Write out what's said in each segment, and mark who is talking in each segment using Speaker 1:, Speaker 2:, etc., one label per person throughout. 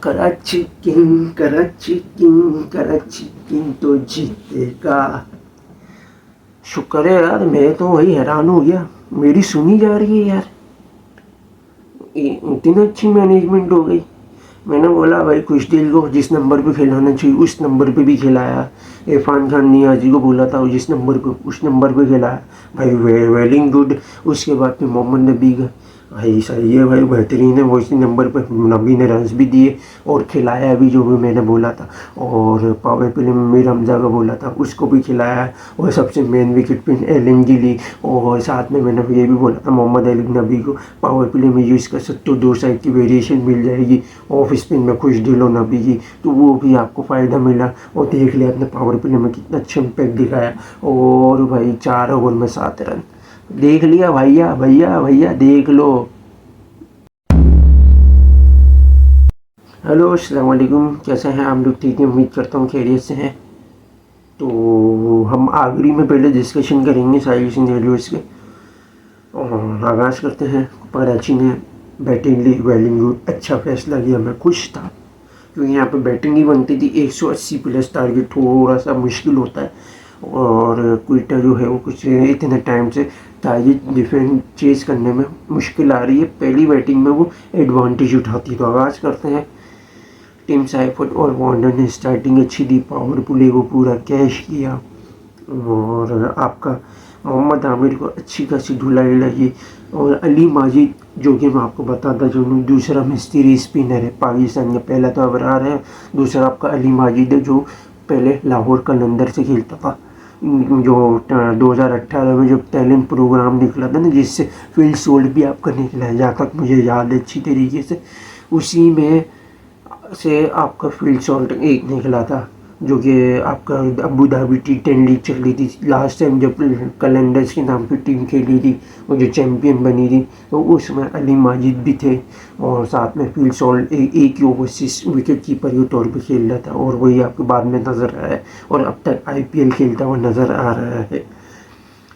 Speaker 1: Karachi king तो जीतेगा। शुक्र है यार, मैं तो वही हैरान हो गया, मेरी सुनी जा रही है यार, इतनी अच्छी मैनेजमेंट हो गई। मैंने बोला भाई कुछ दिल को जिस नंबर पे खिलाना चाहिए उस नंबर पे भी खिलाया। इरफान खान नियाजी को बोला था जिस नंबर पे उस नंबर पे खिलाया भाई, वेलिंग गुड। उसके बाद फिर मोहम्मद नबी का भाई सही है भाई, बेहतरीन है वो, इसी नंबर पर नबी ने रन्स भी दिए और खिलाया भी जो भी मैंने बोला था। और पावर प्ले में मीर हमजा का बोला था उसको भी खिलाया, और सबसे मेन विकेट पे एलन की ली। और साथ में मैंने ये भी बोला था मोहम्मद अली नबी को पावर प्ले में यूज़ कर सकते हो, 2 साइड की वेरिएशन मिल जाएगी। ऑफ स्पिन में खुश दिलो नबी की, तो वो भी आपको फ़ायदा मिला। और देख लिया अपने पावर प्ले में कितना अच्छा इम्पैक्ट दिखाया। और भाई 4 ओवर में 7 रन, देख लिया भैया भैया भैया देख लो। हेलो अस्सलाम वालेकुम, कैसे हैं आप लोग? ठीक है, उम्मीद करता हूँ खैरियत से हैं। तो हम आखिरी में पहले डिस्कशन करेंगे सारी सिनेरियोज़ के, और आगाज़ करते हैं। कराची ने बैटिंग ली, वेलिंग गुड, अच्छा फैसला किया, मैं खुश था क्योंकि यहाँ पे बैटिंग ही बनती थी। 180 प्लस टारगेट थोड़ा सा मुश्किल होता है, और क्विटा जो है वो कुछ इतने टाइम से टारगेट डिफेंस चेज करने में मुश्किल आ रही है। पहली बैटिंग में वो एडवांटेज उठाती है। तो आगाज़ करते हैं। टीम साइफर्ट और वार्नर ने स्टार्टिंग अच्छी दी, पावर प्ले को पूरा कैश किया, और आपका मोहम्मद आमिर को अच्छी खासी धुलाई लगी। और अली माजिद, जो कि मैं आपको बताता चलूँ दूसरा मिस्त्री स्पिनर है पाकिस्तान का। पहला तो अबरार है, दूसरा आपका अली माजिद है जो पहले लाहौर कलंदर से खेलता था। जो 2018 में जो टैलेंट प्रोग्राम निकला था ना, जिससे फील्ड सोल्ड भी आपका निकला है, जहाँ तक मुझे याद है अच्छी तरीके से, उसी में से आपका फील्ड सॉल्ट एक निकला था, जो कि आपका अबू धाबी T10 लीग चल रही थी लास्ट टाइम जब कलंदर्स के नाम पे टीम खेली थी, वो जो चैम्पियन बनी थी, तो उसमें अली माजिद भी थे। और साथ में फील्ड सॉल्ट एक ही ओवरसीज विकेट कीपर के तौर पे खेल रहा था, और वही आपको बाद में नज़र आया है और अब तक IPL खेलता हुआ नज़र आ रहा है।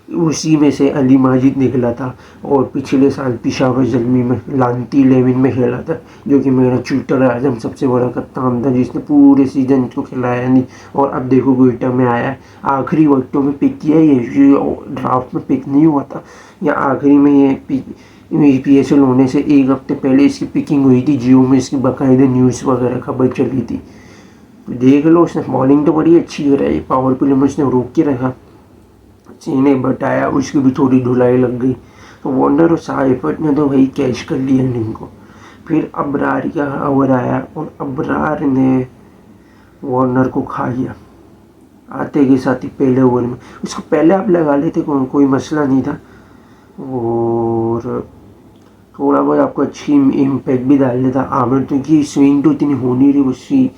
Speaker 1: उसी में से अली माजिद निकला था। और पिछले साल पेशावर ज़ल्मी में लानती 11 में खेला था, जो कि मेरा चूटर आजम सबसे बड़ा कप्तान था, जिसने पूरे सीज़न को खिलाया नहीं। और अब देखो क्विटा में आया है, आखिरी वक्तों में पिक किया, ये ड्राफ्ट में पिक नहीं हुआ था, या आखिरी में ये PSL होने से एक हफ्ते पहले इसकी पिकिंग हुई थी, जियो में इसकी बाकायदा न्यूज़ वगैरह खबर चली थी। तो देख लो, उसने बॉलिंग तो बड़ी अच्छी हो रही है, पावर प्ले में उसने रोक के रखा, सीने बटाया, उसकी भी थोड़ी धुलाई लग गई। तो वार्नर और साइफर्ट ने तो भाई कैच कर लिया इनिंग को। फिर अबरार का ओवर आया और अबरार ने वार्नर को खा लिया आते के साथ ही पहले ओवर में। उसको पहले आप लगा लेते कोई मसला नहीं था, और थोड़ा बहुत आपको अच्छी इम्पैक्ट भी डाल देता आमिर, क्योंकि स्विंग तो इतनी हो नहीं रही, उसकी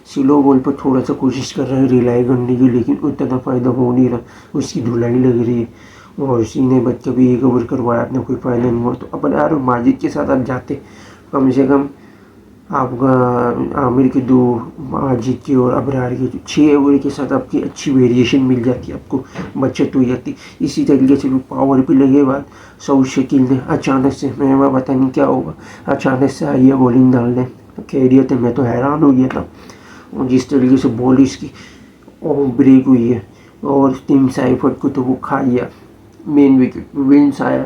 Speaker 1: स्लो बॉल पर थोड़ा सा कोशिश कर रहा है रिलाई करने की, लेकिन उतना फ़ायदा हो नहीं रहा, उसकी धुलाई लग रही है। और सीने बच्चे भी एक ओवर करवाया, अपने कोई फ़ायदा नहीं हुआ। तो अपन यार माजिद के साथ आप जाते, कम से कम आपका आमिर के 2, माजिद की और अबरार की 6 ओवर के साथ आपकी अच्छी वेरिएशन मिल जाती, आपको बचत हो जाती। इसी तरीके से भी पावर पे लगे बाद सऊद शकील ने अचानक से, मैं पता नहीं क्या होगा, अचानक से आई है बॉलिंग डालने, तो खैरियत है, मैं तो हैरान हो गया था। और जिस तरीके से बॉल इसकी ब्रेक हुई है, और टीम साइफर्ट को तो वो खा गया, मेन विकेट विंस आया।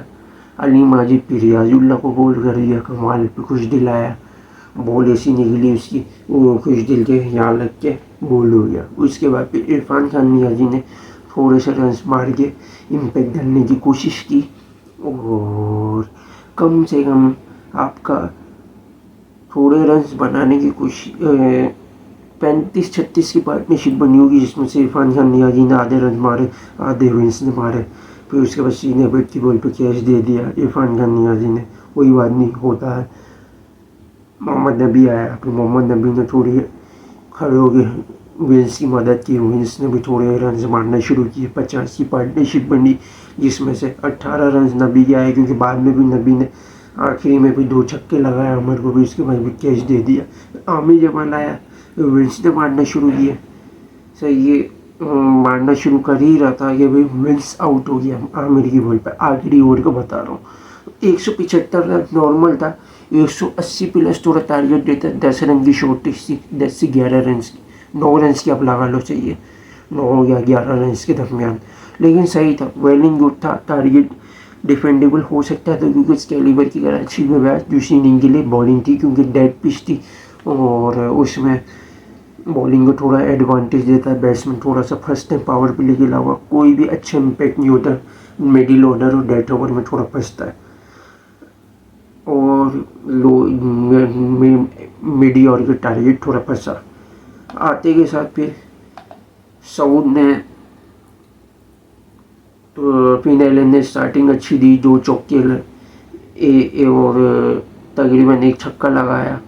Speaker 1: अली माजिद फिर रियाजुल्लाह को बॉल कर दिया, कमाल पे कुछ दिलाया, बॉल ऐसी निकली उसकी, वो कुछ दिल के यहाँ लग के बॉल हो गया। उसके बाद फिर इरफान खान नियाजी ने थोड़े से रन मार के इम्पैक्ट डालने की कोशिश की, और कम से कम आपका थोड़े रन बनाने की कोशिश, 35-36 की पार्टनरशिप बनी होगी, जिसमें से इरफान खान नियाजी ने आधे रन मारे, आधे विंस ने मारे। फिर उसके बाद सीने बैट की बॉल पे कैच दे दिया इरफान खान नियाजी ने, कोई बात नहीं, होता है। मोहम्मद नबी आया, फिर मोहम्मद नबी ने थोड़ी खड़े हो गए, विंस की मदद की, विंस ने भी थोड़े रन मारना शुरू किए। 50 की पार्टनरशिप बनी, जिसमें से 18 रन नबी के आए, क्योंकि बाद में भी नबी ने आखिरी में भी 2 छक्के लगाए, आमिर को भी उसके बाद भी कैच दे दिया। आमिर जब आया विंस ने मारना शुरू किया, सही ये मारना शुरू कर ही रहा था, ये भी विंस आउट हो गया आमिर की बॉल पर, आखिरी ओवर को बता रहा हूँ। 175 रन नॉर्मल था, 180 प्लस थोड़ा टारगेट देता है। 10 रन की शॉर्टेज थी, 10 से 11 रन की, 9 रन की आप लगा लो चाहिए, 9 या 11 रन के दरमियान, लेकिन सही था, वेल एंड गुड था। टारगेट डिफेंडेबल हो सकता था क्योंकि उस कैलिबर की कराची में बैट दूसरी इनिंग के लिए बॉलिंग थी, क्योंकि डेड पिच थी और उसमें बॉलिंग को थोड़ा एडवांटेज देता है। बैट्समैन थोड़ा सा फंसते हैं, पावर प्ले के अलावा कोई भी अच्छा इम्पैक्ट नहीं होता, मिडिल ऑर्डर और डेथ ओवर में थोड़ा फंसता है और लो मिडी और के टारगेट थोड़ा फंसा। आते के साथ फिर सऊद ने तो फिन एलन ने स्टार्टिंग अच्छी दी, 2 चौके और तकरीबन 1 छक्का लगाया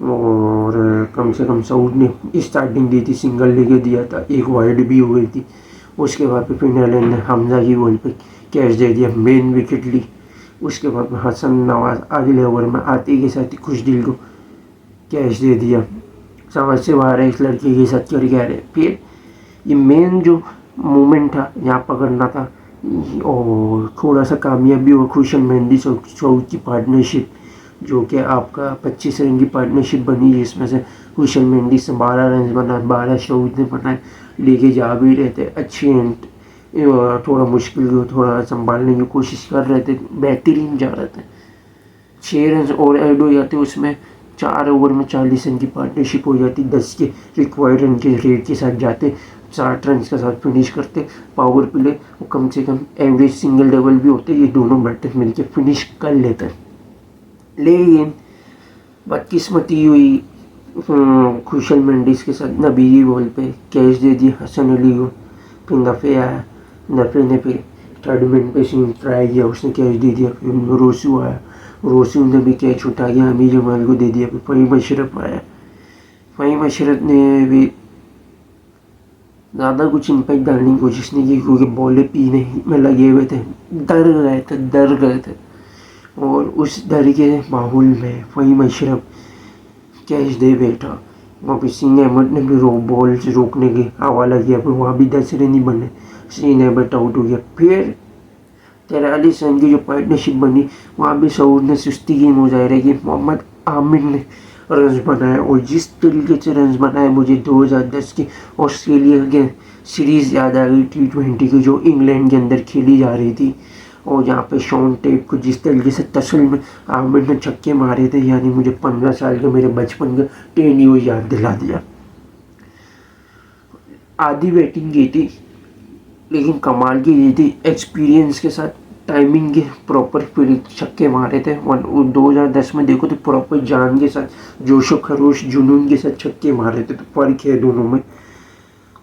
Speaker 1: और कम से कम सऊद ने स्टार्टिंग दी थी, सिंगल लेके दिया था, 1 वाइड भी हो गई थी। उसके बाद फिर फिन एलन ने हमजा की बॉल पे कैच दे दिया, मेन विकेट ली। उसके बाद में हसन नवाज अगले ओवर में आते के साथ ही खुशदिल को कैच दे दिया, समझ से बाहर है, इस लड़के के साथ कर गया रहे। फिर ये मेन जो मोमेंट था यहाँ पकड़ना था और थोड़ा सा कामयाबी और खुशल मेहंदी सऊद की पार्टनरशिप, जो कि आपका 25 रन की पार्टनरशिप बनी, जिसमें से खुशल मेहंदी से 12 रन बनाए, 12 सऊद ने बनाए, लेके जा भी रहे थे अच्छी एंड थोड़ा मुश्किल को थोड़ा संभालने की कोशिश कर रहे थे, बेहतरीन जा रहे थे। 6 रन और ऐड हो जाते, उसमें 4 ओवर में 40 रन की पार्टनरशिप हो जाती, 10 के रिक्वायर्ड रन के रेट के साथ जाते, 60 रन के साथ फिनिश करते। पावर प्ले वो कम से कम एवरेज सिंगल डबल भी होते, ये दोनों बैटर मिलकर फिनिश कर लेते। लेकिन बदकिस्मती हुई, खुशल मेंडिस के साथ नबी की बॉल पे कैच दे दिया हसन अली को। फिर नफ़े आया, नफ़े ने फिर थर्ड मिनट पे स्विंग ट्राई किया, उसने कैच दे दिया। फिर रोसू आया, रोसू ने भी कैच उठा के हमीद जमाल को दे दिया। फिर फ़हीम अशरफ आया, फ़हीम अशरफ ने भी ज़्यादा कुछ इम्पैक्ट डालने की कोशिश नहीं की, क्योंकि बॉलें पीने में लगे हुए थे, डर गए थे और उस डर के माहौल में फ़हीम अशरफ कैच दे बैठा। वहाँ पे सीन अहमद ने भी बॉल से रोकने के हवाला किया, फिर वहाँ भी 10 रन ही बने, सीन अहमद आउट हो गया। फिर 43 रन की जो पार्टनरशिप बनी, वहाँ भी सऊद ने सुस्ती की मुजाहरा की, मोहम्मद आमिर ने रन बनाए और जिस तरीके से रन बनाए, मुझे 2010 की ऑस्ट्रेलिया के सीरीज़ याद आ गई, T20 की, जो इंग्लैंड के अंदर खेली जा रही थी, और जहाँ पे शॉन टेप को जिस तरीके से तसल में आमिर ने छक्के मारे थे, यानी मुझे 15 साल के मेरे बचपन का 10 ईयर याद दिला दिया। आधी बैटिंग की थी, लेकिन कमाल की ये थी, एक्सपीरियंस के साथ टाइमिंग के प्रॉपर फिर छक्के मारे थे। 2010 में देखो तो प्रॉपर जान के साथ, जोशो खरोश जुनून के साथ छक्के मारे थे, तो फर्क है दोनों में।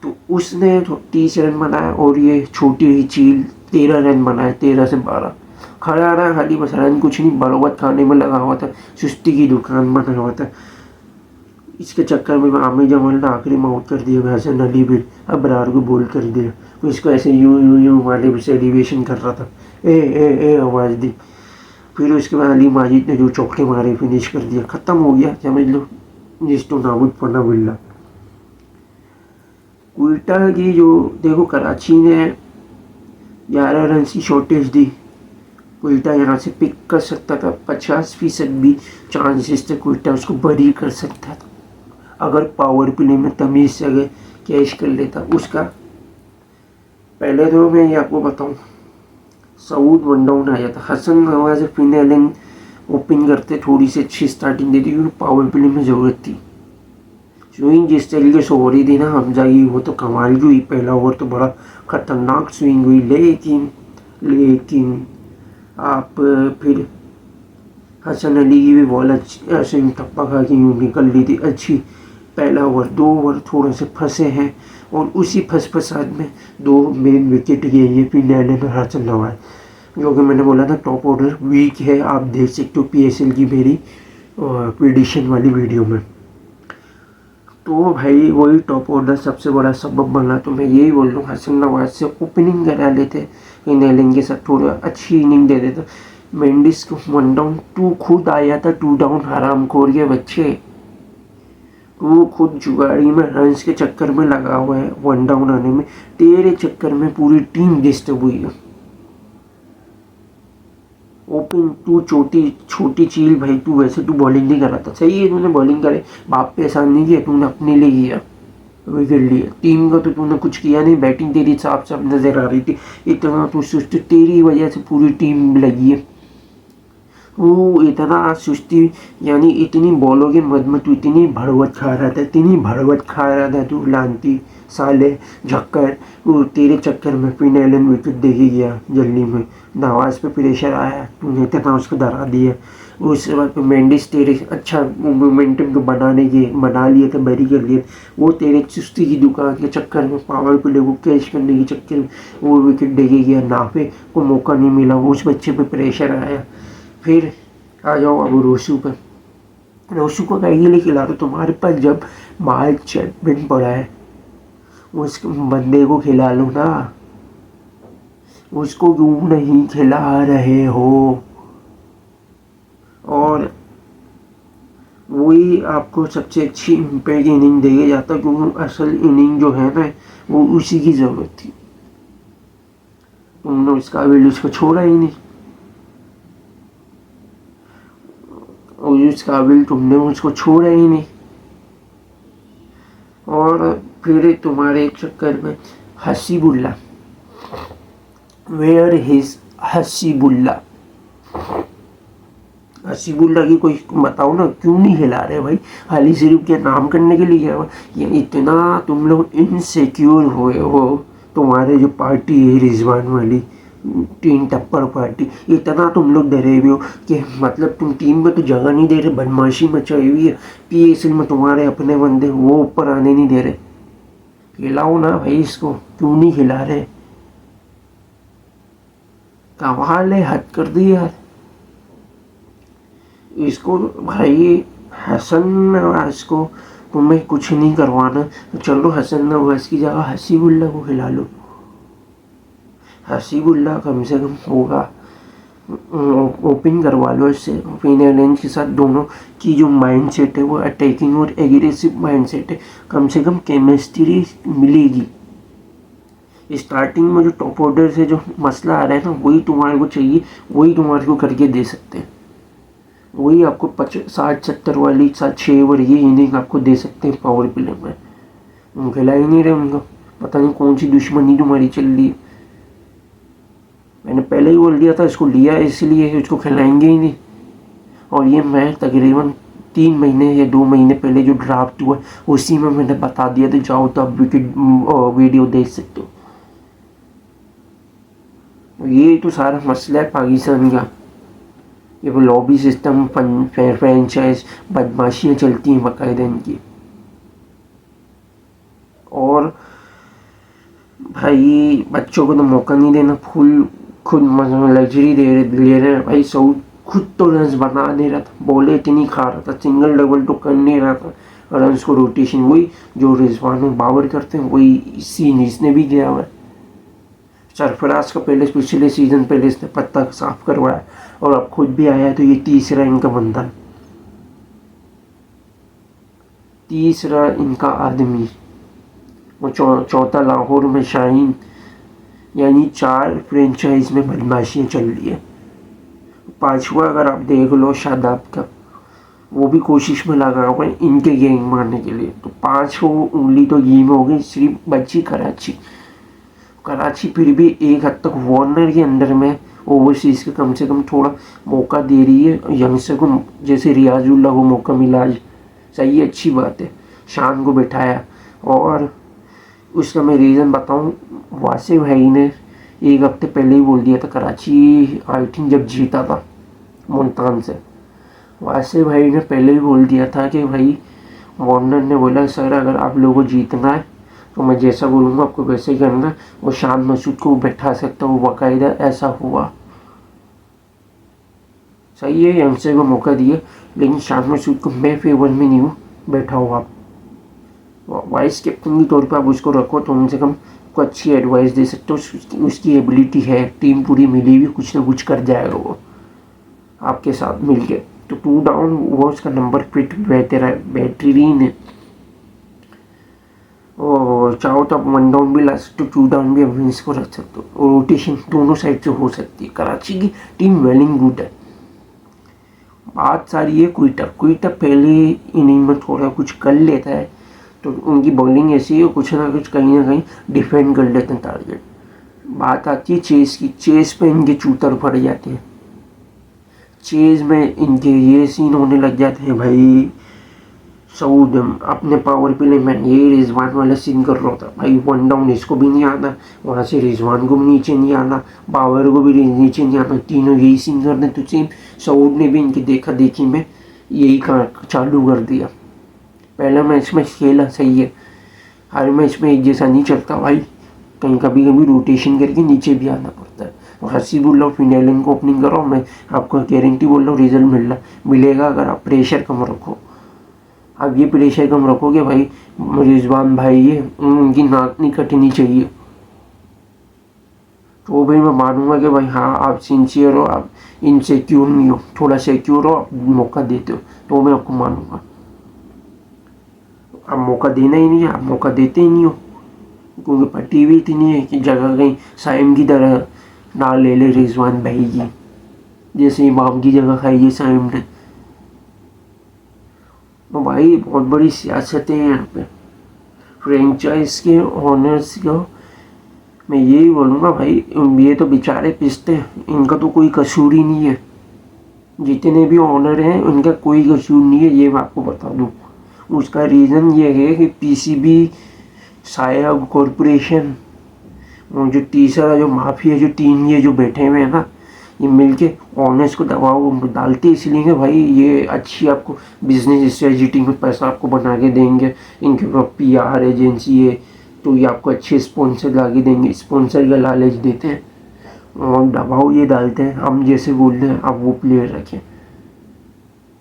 Speaker 1: तो उसने 30 रन बनाया और ये छोटी ही चील 13 रन बनाए, 13 से 12। खड़ा रहा खाली, बस रन कुछ नहीं, बरौबत खाने में लगा हुआ था, सुस्ती की दुकान बना हुआ था। इसके चक्कर में आमिर जमाल ने आखिरी में आउट कर दिया, हसन अली भी अबरार को बोल कर दिया, तो इसको ऐसे यूं वाले सेलिब्रेशन कर रहा था, ए आवाज़ दी। फिर उसके बाद अली माजिद ने जो चौके मारे फिनिश कर दिया, ख़त्म हो गया, समझ लो जिस तो नामुद पन्ना बिल्ला। क्विटा की जो देखो, कराची ने 11 रन की शॉर्टेज दी, क्विटा यहाँ से पिक कर सकता था, 50% भी चांसेस थे क्विटा उसको बरी कर सकता था, अगर पावर प्ले में तमीज़ से अगर कैच कर लेता उसका। पहले तो मैं ये आपको बताऊँ, सऊद वन डाउन आया था, Hasan Nawaz Finn Allen open करते, थोड़ी सी अच्छी स्टार्टिंग देती, क्योंकि पावर प्ले में ज़रूरत थी। स्विंग जिस तरीके से हो रही थी ना हमजा की, वो तो कमाल की हुई। पहला ओवर तो बड़ा ख़तरनाक स्विंग हुई, लेकिन आप फिर हसन अली की भी बॉल अच्छी स्विंग टप्पा खा के यूँ निकल ली थी अच्छी। पहला ओवर 2 ओवर थोड़े से फंसे हैं और उसी फंसाद में 2 मेन विकेट गए हैं, फिर एलन और हसन नवाज, जो कि मैंने बोला था टॉप ऑर्डर वीक है, आप देख सकते हो PSL की मेरी प्रेडिक्शन वाली वीडियो में। तो भाई वही टॉप ऑर्डर सबसे बड़ा सबब बना, तो मैं यही बोल रहा हूँ, हसन नवाज से ओपनिंग करा लेते, इन एलन के साथ थोड़ा अच्छी इनिंग दे देता। मेंडिस को 1 डाउन, तू खुद आया था 2 डाउन, हराम खोर के बच्चे, तू खुद जुगाड़ी में रन्स के चक्कर में लगा हुआ है, 1 डाउन आने में, तेरे चक्कर में पूरी टीम डिस्टर्ब हुई है। ओपन तू छोटी चील भाई, तू वैसे तू बॉलिंग नहीं कर रहा था, सही है तूने बॉलिंग करे, बाप पे एहसान नहीं किया, तूने अपने लिए किया, विकेट लिया। टीम का तो तूने कुछ किया नहीं, बैटिंग तेरी साफ साफ नजर आ रही थी, इतना तू सुस्त, तेरी वजह से पूरी टीम लगी है। वो इतना सुस्ती, यानी इतनी बॉलों के मद में तू इतनी भड़वट खा रहा था, इतनी भड़वट खा रहा था तू, लानती साले झक्कर। वो तेरे चक्कर में फिन एलन विकेट दे के गया जल्दी में, नवाज पे प्रेशर आया, तूने इतना उसको डरा दिया। उसके बाद मेंडिस तेरे अच्छा मोमेंटम को बना लिए थे, बरी कर लिए, वो तेरे चुस्ती की दुकान के चक्कर में, पावर प्ले को कैच करने के चक्कर में वो विकेट दे के गया, नाफे को मौका नहीं मिला, उस बच्चे पे प्रेशर आया। फिर आ जाओ अब रोशू पर, रोशू को कहीं लिए खिला दो, तुम्हारे पास जब मार्क चैपमैन पड़ा है, उस बंदे को खिला लो ना, उसको क्यों नहीं खिला रहे हो? और वही आपको सबसे अच्छी इम्पैक्ट इनिंग देके जाता, क्योंकि असल इनिंग जो है ना वो उसी की ज़रूरत थी, तुमने उसका भी उसको छोड़ा ही नहीं, और उस काबिल तुमने उसको छोड़ा ही नहीं। और फिर तुम्हारे चक्कर में हसीबुल्ला, वेयर हिज हसीबुल्ला, हसीबुल्ला की कोई बताओ ना, क्यों नहीं हिला रहे भाई? हाली सिर्फ के नाम करने के लिए ये इतना तुम लोग इनसिक्योर हुए हो, तुम्हारे जो पार्टी है रिजवान वाली तीन टप्पर पार्टी, इतना तुम लोग डरे हुए हो कि मतलब तुम टीम में तो जगह नहीं दे रहे, बदमाशी मचाई हुई है, पीएसएल में तुम्हारे अपने बंदे वो ऊपर आने नहीं दे रहे, खिलाओ ना भाई इसको, क्यों नहीं खिला रहे? कमाल है, हद कर दी यार इसको भाई। हसन नवाज को तुम्हें कुछ नहीं करवाना तो चलो हसन नवाज की जगह हसीबुल्ला को खिला लो, हसीबुल्ला कम से कम होगा, ओपन करवा लो इससे, फिन एलन के साथ दोनों की जो माइंड सेट है वो अटैकिंग और एग्रेसिव माइंड सेट है, कम से कम केमिस्ट्री मिलेगी। स्टार्टिंग में जो टॉप ऑर्डर से जो मसला आ रहा है ना, वही तुम्हारे को चाहिए, वही तुम्हारे को करके दे सकते हैं, वही आपको 60-70 वाली 6 ओवर ये इनिंग आपको दे सकते हैं पावर प्ले में। खिला ही नहीं रहे उनको, पता नहीं कौन सी दुश्मनी तुम्हारी चल रही है। मैंने पहले ही बोल दिया था इसको लिया इसलिए इसको खिलाएंगे ही नहीं, और ये मैं तकरीबन 3 महीने या 2 महीने पहले जो ड्राफ्ट हुआ उसी में मैंने बता दिया था, जाओ तो आप विकेट वीडियो देख सकते हो। ये तो सारा मसला है पाकिस्तान का, ये वो लॉबी सिस्टम, फ्रेंचाइज, बदमाशियाँ चलती हैं बाकायदा इनकी। और भाई बच्चों को तो मौका नहीं देना, फुल खुद लग्जरी ले रहे हैं भाई, सऊद खुद तो रन बना नहीं रहा था, बॉलें इतनी खा रहा था, सिंगल डबल तो कर नहीं रहा था, रन को रोटेशन वही जो रिजवान बाबर करते हैं वही सीन इसने भी किया हुआ है। सरफराज का पहले पिछले सीजन पहले इसने पत्ता साफ करवाया, और अब खुद भी आया, तो ये तीसरा इनका बंदा, तीसरा इनका आदमी, वो चौथा लाहौर में शाहीन, यानी 4 फ्रेंचाइज में बदमाशियाँ चल रही है। 5वां अगर आप देख लो शादाब का, वो भी कोशिश में लगा हुआ है इनके गैंग मारने के लिए, तो 5 उंगली तो ये में हो गई, सिर्फ बची कराची फिर भी एक हद तक वार्नर के अंडर में ओवरसीज़ का कम से कम थोड़ा मौका दे रही है यंगस्टर को, जैसे रियाजुल्ला को मौका मिला आज, सही है, अच्छी बात है, शान को बैठाया। और उसका मैं रीज़न बताऊं, वासिफ भाई ने एक हफ्ते पहले ही बोल दिया था, कराची आई थिंक जब जीता था मुल्तान से, वासिफ भाई ने पहले ही बोल दिया था कि भाई वार्नर ने बोला सर अगर आप लोगों को जीतना है तो मैं जैसा बोलूँगा आपको वैसे ही करना, वो शान मसूद को बैठा सकता, वो बाकायदा ऐसा हुआ, सही है, यंगस्टर को मौका दिया, लेकिन शान मसूद को मैं फेवर में नहीं हूँ, बैठा हो आप वाइस कैप्टन के तौर पर आप उसको रखो, तो कम से कम को अच्छी एडवाइस दे सकते हो, उसकी एबिलिटी है, टीम पूरी मिली हुई, कुछ ना कुछ कर जाएगा वो आपके साथ मिल के। तो 2 डाउन वो उसका नंबर फिट बेहतरीन है, और और चाहो तो आप 1 डाउन भी ला सकते हो, 2 डाउन भी विंस को रख सकते हो, और रोटेशन दोनों साइड से हो सकती है। कराची की टीम वेलिंग गुड है। बात सारी है क्विटर पहले इनिंग में थोड़ा कुछ कर लेता है, तो उनकी बॉलिंग ऐसी है, कुछ ना कुछ कहीं ना कहीं डिफेंड कर लेते हैं टारगेट। बात आती है चेस की, चेस पे इनके चूतर पड़ जाते हैं। चेस में इनके ये सीन होने लग जाते हैं भाई, सऊद अपने पावर प्ले में ये रिजवान वाला सीन कर रहा था भाई, 1 डाउन इसको भी नहीं आना, वहाँ से रिजवान को भी नीचे नहीं आना, बाबर को भी नीचे नहीं आना, तीनों यही सीन करने। तो सेम सऊद ने भी इनकी देखा देखी में यही चालू कर दिया। पहला मैच में खेला सही है, हर मैच में एक जैसा नहीं चलता भाई, कहीं कभी कभी रोटेशन करके नीचे भी आना पड़ता है। और हसीबुल्ला फिनैलन को ओपनिंग करो, मैं आपको गारंटी बोल रहा हूँ रिजल्ट मिलेगा अगर आप प्रेशर कम रखो। अब ये प्रेशर कम रखोगे भाई, रिजवान भाई ये उनकी नाक नहीं कटनी चाहिए, तो भाई मैं मानूंगा कि भाई हाँ आप सिंसियर हो, आप इनसिक्योर नहीं हो, थोड़ा सिक्योर हो, आप मौका देते हो, तो मैं आपको मानूंगा। आप मौका देना ही नहीं है, आप मौका देते ही नहीं हो, क्योंकि पट्टी भी इतनी है कि जगह कहीं साइम की तरह ना ले ले रिजवान भाई की, जैसे इमाम की जगह खाई है साइम ने। तो भाई बहुत बड़ी सियासतें हैं यहाँ पे। फ्रेंचाइज के ऑनर्स को मैं यही बोलूँगा भाई, ये तो बेचारे पिसते हैं, इनका तो कोई कसूर ही नहीं है। जितने भी ऑनर हैं उनका कोई कसूर नहीं है, ये मैं आपको बता दूँ। उसका रीज़न ये है कि पीसीबी, सायब कॉरपोरेशन और जो तीसरा जो माफिया, जो तीन ये जो बैठे हुए हैं ना, ये मिलके ऑनर्स को दबाव डालते इसलिए कि भाई ये अच्छी आपको बिजनेस स्ट्रेटजी में पैसा आपको बना के देंगे, इनके पास पीआर एजेंसी है, तो ये आपको अच्छे स्पॉन्सर ला के देंगे, स्पॉन्सर का लालच देते हैं और दबाव ये डालते हैं, हम जैसे बोलते हैं आप वो प्लेयर रखें,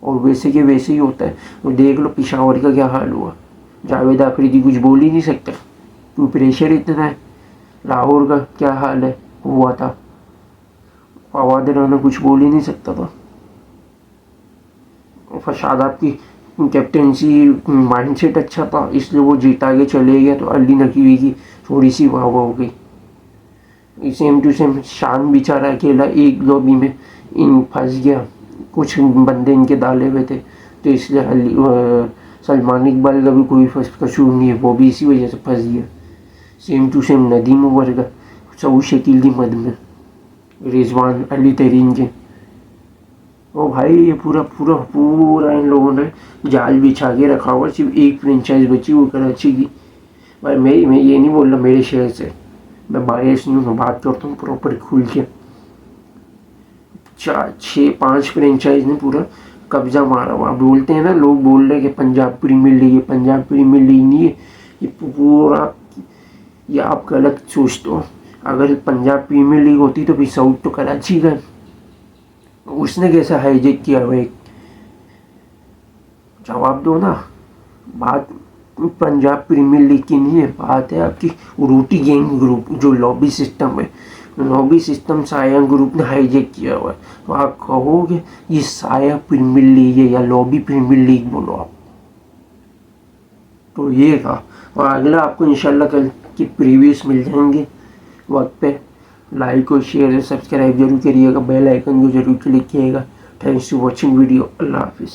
Speaker 1: और वैसे के वैसे ही होता है। और देख लो पिशावर का क्या हाल हुआ, जावेद आफरीदी कुछ बोल ही नहीं सकता क्यों, प्रेशर इतना है। लाहौर का क्या हाल है हुआ था, फवाद राना कुछ बोल ही नहीं सकता था। शादाब की कैप्टेंसी माइंडसेट अच्छा था इसलिए वो जीता के चले गया, तो अली नकीवी की थोड़ी सी वाह हो गई। सेम टू सेम शान बेचारा अकेला एक लॉबी में इन फंस गया, कुछ बंदे इनके डाले हुए थे, तो इसलिए सलमान इकबाल का भी कोई कसूर नहीं है, वो भी इसी वजह से फंस गया। Same to same Nadeem Umar का, सऊद शकील की मद में रिजवान अली तरीन के। ओ भाई ये पूरा इन लोगों ने जाल बिछा के रखा हुआ, सिर्फ एक फ्रेंचाइज बची वो कराची की। भाई मैं ये नहीं बोल रहा मेरे शहर से, मैं बायस नहीं हूँ, मैं बात करता हूँ प्रॉपर खुल के। 4-5 फ्रेंचाइज ने पूरा कब्जा मारा हुआ। बोलते हैं ना लोग, बोल रहे हैं कि पंजाब प्रीमियर लीग है, पंजाब प्रीमियर लीग नहीं है ये पूरा, ये आप गलत सोचते हो। अगर पंजाब प्रीमियर लीग होती तो फिर साउथ तो कराची का, उसने कैसा हाईजेक किया हुआ, एक जवाब दो ना। बात पंजाब प्रीमियर लीग की नहीं है, बात है आपकी रोटी गैंग ग्रुप, जो लॉबी सिस्टम है, लॉबी सिस्टम साया ग्रुप ने हाईजेक किया हुआ है। तो आप कहोगे ये साया प्रीमियर लीग है या लॉबी प्रीमियर लीग बोलो आप, तो ये था। और अगला आपको इंशाल्लाह कल की प्रीव्यूज मिल जाएंगे वक्त पे। लाइक और शेयर और सब्सक्राइब जरूर करिएगा, बेल आइकन को जरूर क्लिक कीजिएगा। थैंक्स टू वॉचिंग वीडियो, अल्लाह हाफिज़।